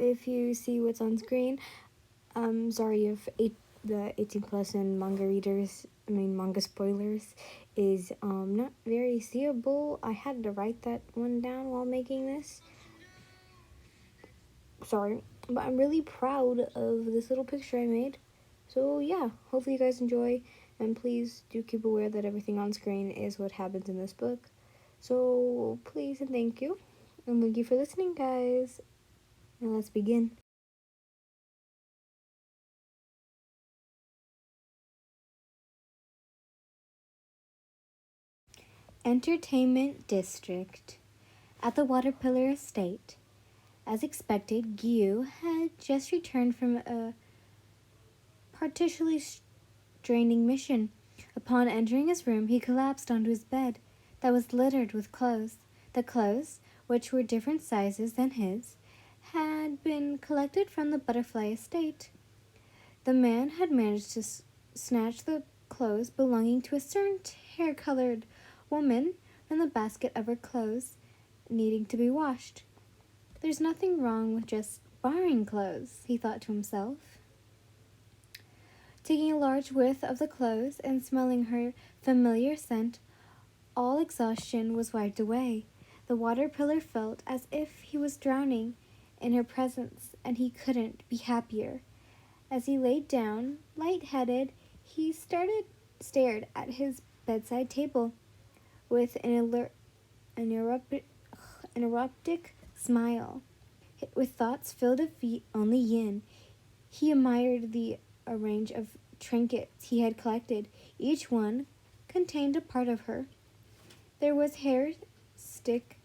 if you see what's on screen. Sorry if the 18 plus and manga spoilers is not very seeable. I had to write that one down while making this. Sorry, but I'm really proud of this little picture I made. So yeah, hopefully you guys enjoy, and please do keep aware that everything on screen is what happens in this book. So please and thank you, and thank you for listening, guys. Now let's begin. Entertainment District. At the Waterpillar Estate. As expected, Gyu had just returned from a particularly draining mission. Upon entering his room, he collapsed onto his bed that was littered with clothes. The clothes, which were different sizes than his, had been collected from the butterfly estate. The man had managed to snatch the clothes belonging to a certain hair-colored woman from the basket of her clothes needing to be washed. There's nothing wrong with just borrowing clothes, he thought to himself. Taking a large whiff of the clothes and smelling her familiar scent, all exhaustion was wiped away. The waterpillar felt as if he was drowning in her presence, and he couldn't be happier. As he laid down, light-headed, he stared at his bedside table with an eruptic smile. With thoughts filled of only yin, he admired the range of trinkets he had collected. Each one contained a part of her. There was hair stuck.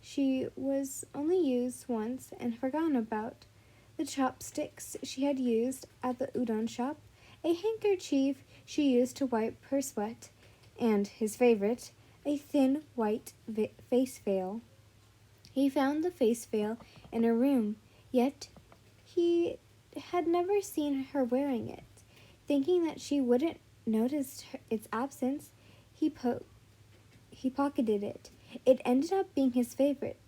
She was only used once and forgotten about. The chopsticks she had used at the udon shop, a handkerchief she used to wipe her sweat, and his favorite, a thin white face veil. He found the face veil in her room, yet he had never seen her wearing it. Thinking that she wouldn't notice its absence, he pocketed it. It ended up being his favorite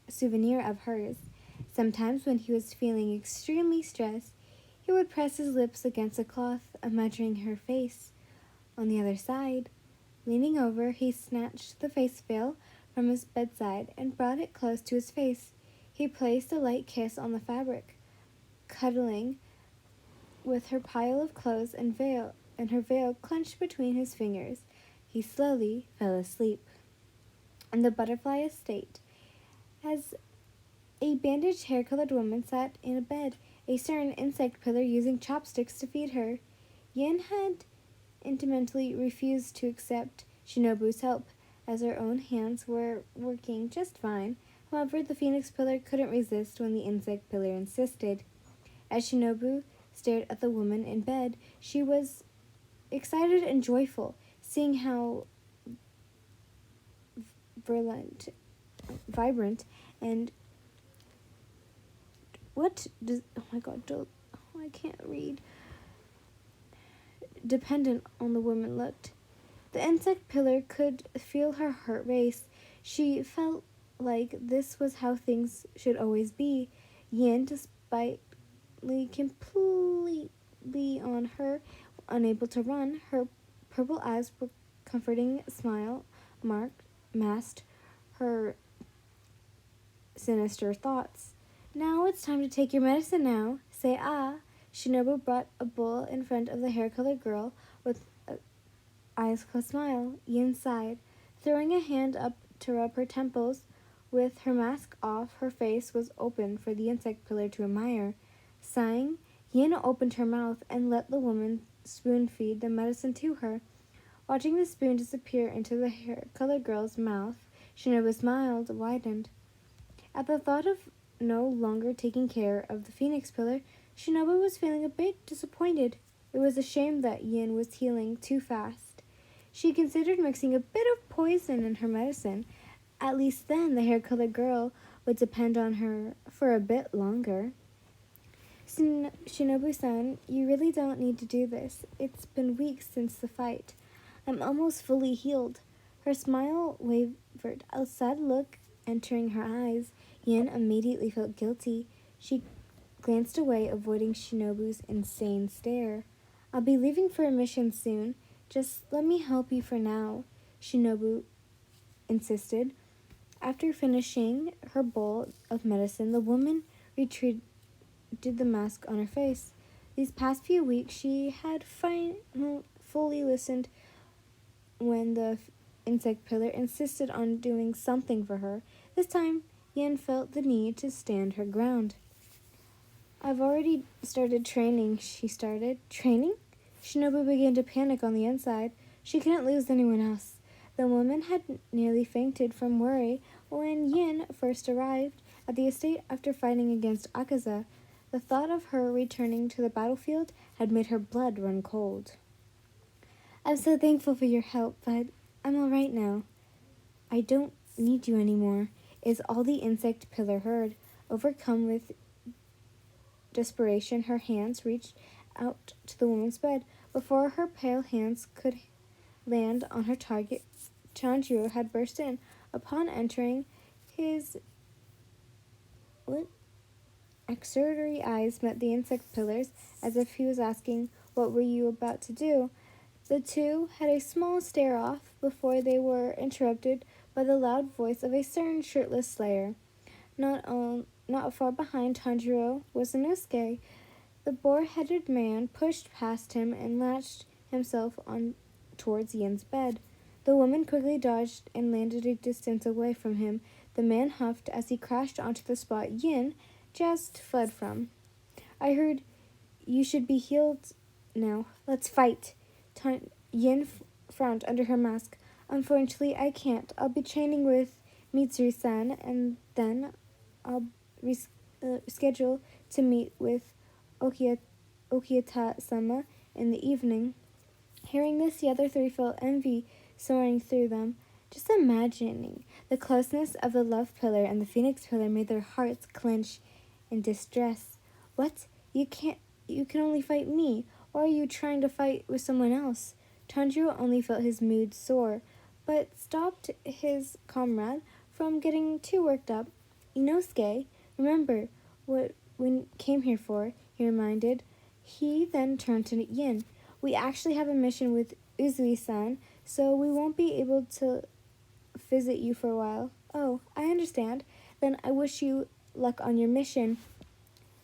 souvenir of hers. Sometimes when he was feeling extremely stressed, he would press his lips against the cloth, imagining her face on the other side. Leaning over, he snatched the face veil from his bedside and brought it close to his face. He placed a light kiss on the fabric, cuddling with her pile of clothes and her veil clenched between his fingers. He slowly fell asleep. In the butterfly estate, as a bandaged hair-colored woman sat in a bed, a certain insect pillar using chopsticks to feed her. Yin had intimately refused to accept Shinobu's help, as her own hands were working just fine. However, the phoenix pillar couldn't resist when the insect pillar insisted. As Shinobu stared at the woman in bed, she was excited and joyful, seeing how vibrant, and I can't read. Dependent on the woman looked. The insect pillar could feel her heart race. She felt like this was how things should always be. Yin, despite completely on her, unable to run, her purple eyes were comforting smile masked her sinister thoughts. Now it's time to take your medicine now. Say ah. Shinobu brought a bowl in front of the hair-colored girl with an eyes-closed smile. Yin sighed, throwing a hand up to rub her temples. With her mask off, her face was open for the insect pillar to admire. Sighing, Yin opened her mouth and let the woman spoon-feed the medicine to her. Watching the spoon disappear into the hair-colored girl's mouth, Shinobu's smile widened. At the thought of no longer taking care of the phoenix pillar, Shinobu was feeling a bit disappointed. It was a shame that Yin was healing too fast. She considered mixing a bit of poison in her medicine. At least then the hair-colored girl would depend on her for a bit longer. Shinobu-san, you really don't need to do this. It's been weeks since the fight. I'm almost fully healed. Her smile wavered. A sad look entering her eyes. Yin immediately felt guilty. She glanced away, avoiding Shinobu's insane stare. I'll be leaving for a mission soon. Just let me help you for now, Shinobu insisted. After finishing her bowl of medicine, the woman retreated the mask on her face. These past few weeks, she had fully listened when the insect pillar insisted on doing something for her. This time, Yen felt the need to stand her ground. I've already started training, she started. Training? Shinobu began to panic on the inside. She couldn't lose anyone else. The woman had nearly fainted from worry when Yin first arrived at the estate after fighting against Akaza. The thought of her returning to the battlefield had made her blood run cold. I'm so thankful for your help, but I'm all right now. I don't need you anymore, is all the insect pillar heard. Overcome with desperation, her hands reached out to the woman's bed. Before her pale hands could land on her target, Chanjiro had burst in. Upon entering, his extraordinary eyes met the insect pillars as if he was asking, "What were you about to do?" The two had a small stare-off before they were interrupted by the loud voice of a stern, shirtless slayer. Not far behind Tanjiro was Inosuke. The boar-headed man pushed past him and latched himself on towards Yin's bed. The woman quickly dodged and landed a distance away from him. The man huffed as he crashed onto the spot Yin just fled from. I heard you should be healed now. Let's fight. Yin frowned under her mask. Unfortunately, I can't. I'll be training with Mitsuri-san, and then I'll schedule to meet with Okita-sama in the evening. Hearing this, the other three felt envy soaring through them. Just imagining the closeness of the love pillar and the phoenix pillar made their hearts clench in distress. What? You can only fight me, or are you trying to fight with someone else? Tanjiro only felt his mood soar, but stopped his comrade from getting too worked up. Inosuke, remember what we came here for, he reminded. He then turned to Yin. We actually have a mission with Uzui-san, so we won't be able to visit you for a while. Oh, I understand. Then I wish you luck on your mission.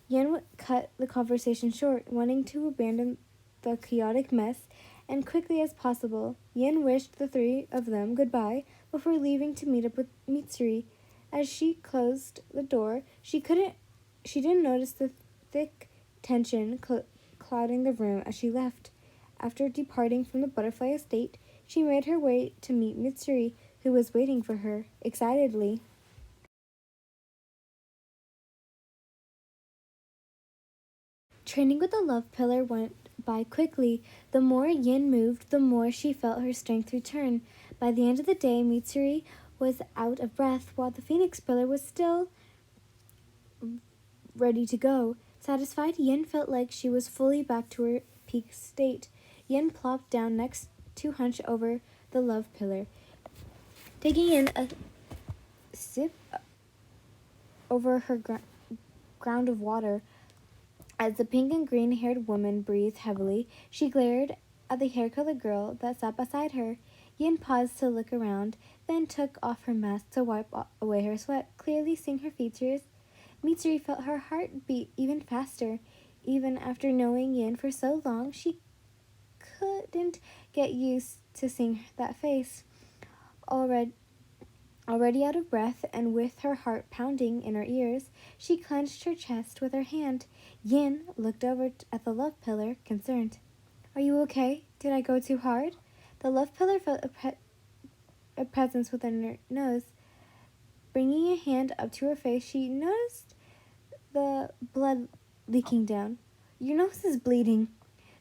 Yin cut the conversation short, wanting to abandon the chaotic mess and quickly as possible. Yin wished the three of them goodbye before leaving to meet up with Mitsuri. As she closed the door, she didn't notice the thick tension clouding the room as she left. After departing from the butterfly estate, she made her way to meet Mitsuri, who was waiting for her excitedly. Training with the love pillar went by quickly. The more Yin moved, the more she felt her strength return. By the end of the day, Mitsuri was out of breath, while the phoenix pillar was still ready to go. Satisfied, Yin felt like she was fully back to her peak state. Yin plopped down next to hunch over the love pillar, taking in a sip over her ground of water. As the pink and green-haired woman breathed heavily, she glared at the hair-colored girl that sat beside her. Yin paused to look around, then took off her mask to wipe away her sweat, clearly seeing her features. Mitsuri felt her heart beat even faster. Even after knowing Yin for so long, she couldn't get used to seeing that face. Already out of breath and with her heart pounding in her ears, she clenched her chest with her hand. Yin looked over at the love pillar, concerned. Are you okay? Did I go too hard? The love pillar felt a presence within her nose. Bringing a hand up to her face, she noticed the blood leaking down. Your nose is bleeding.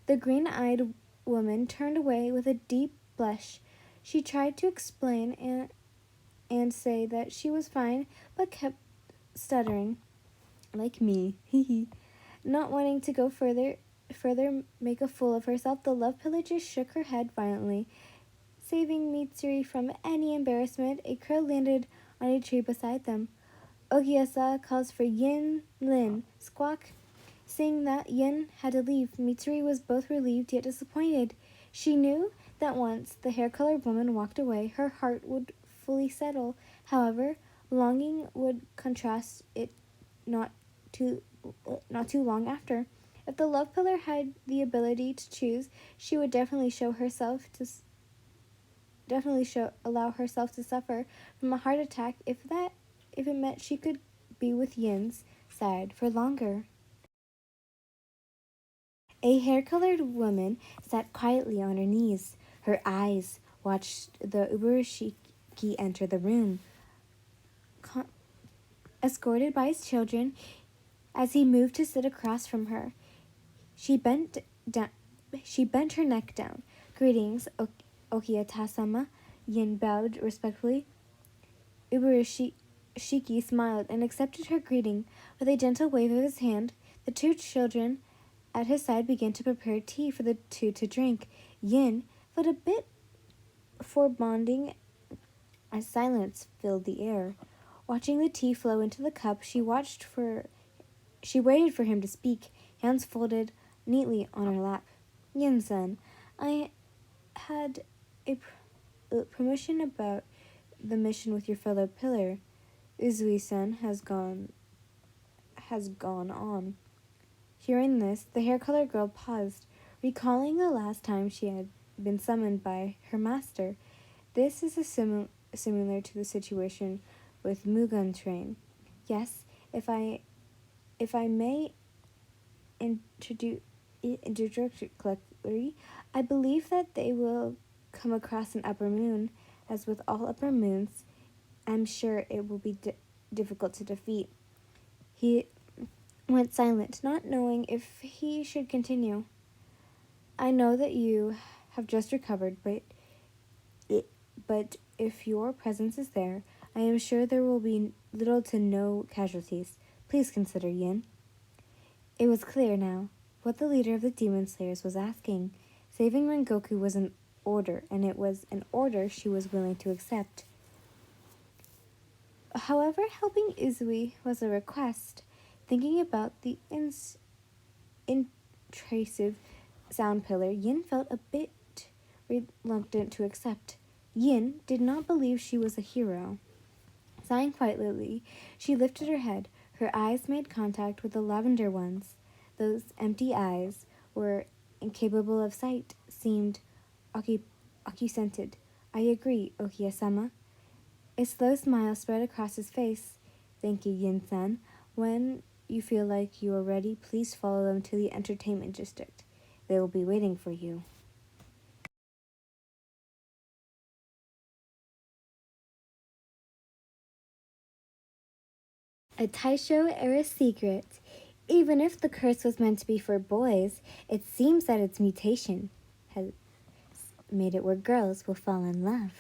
The green-eyed woman turned away with a deep blush. She tried to explain and say that she was fine, but kept stuttering. Like me. Not wanting to go further make a fool of herself, the love pillar just shook her head violently. Saving Mitsuri from any embarrassment, a crow landed on a tree beside them. Okiasa calls for Yin Lin. Squawk. Seeing that Yin had to leave, Mitsuri was both relieved yet disappointed. She knew that once the hair-colored woman walked away, her heart would fully settle. However, longing would contrast it not too not too long after. If the love pillar had the ability to choose, she would allow herself to suffer from a heart attack if it meant she could be with Yin's side for longer. A hair-colored woman sat quietly on her knees. Her eyes watched the Uberashiki enter the room. Escorted by his children, as he moved to sit across from her, she bent her neck down. Greetings, Okiata-sama. Yin bowed respectfully. Uberashiki smiled and accepted her greeting. With a gentle wave of his hand, the two children at his side began to prepare tea for the two to drink. Yin felt a bit foreboding as silence filled the air. Watching the tea flow into the cup, she waited for him to speak, hands folded neatly on her lap. Yin-san, I had a promotion about the mission with your fellow pillar. Uzui-san has gone on. Hearing this, the hair-colored girl paused, recalling the last time she had been summoned by her master. This is similar to the situation with Mugen Train. Yes, if I may interject correctly, I believe that they will come across an upper moon. As with all upper moons, I'm sure it will be difficult to defeat. He went silent, not knowing if he should continue. I know that you have just recovered, but if your presence is there, I am sure there will be little to no casualties. Please consider, Yin. It was clear now what the leader of the Demon Slayers was asking. Saving Rengoku was an order, and it was an order she was willing to accept. However, helping Uzui was a request. Thinking about the intrusive sound pillar, Yin felt a bit reluctant to accept. Yin did not believe she was a hero. Sighing quietly, she lifted her head. Her eyes made contact with the lavender ones. Those empty eyes were incapable of sight, seemed Oki-scented. I agree, Okiya-sama. A slow smile spread across his face. Thank you, Yin-san. When you feel like you are ready, please follow them to the entertainment district. They will be waiting for you. A Taisho era secret. Even if the curse was meant to be for boys, it seems that its mutation has made it where girls will fall in love.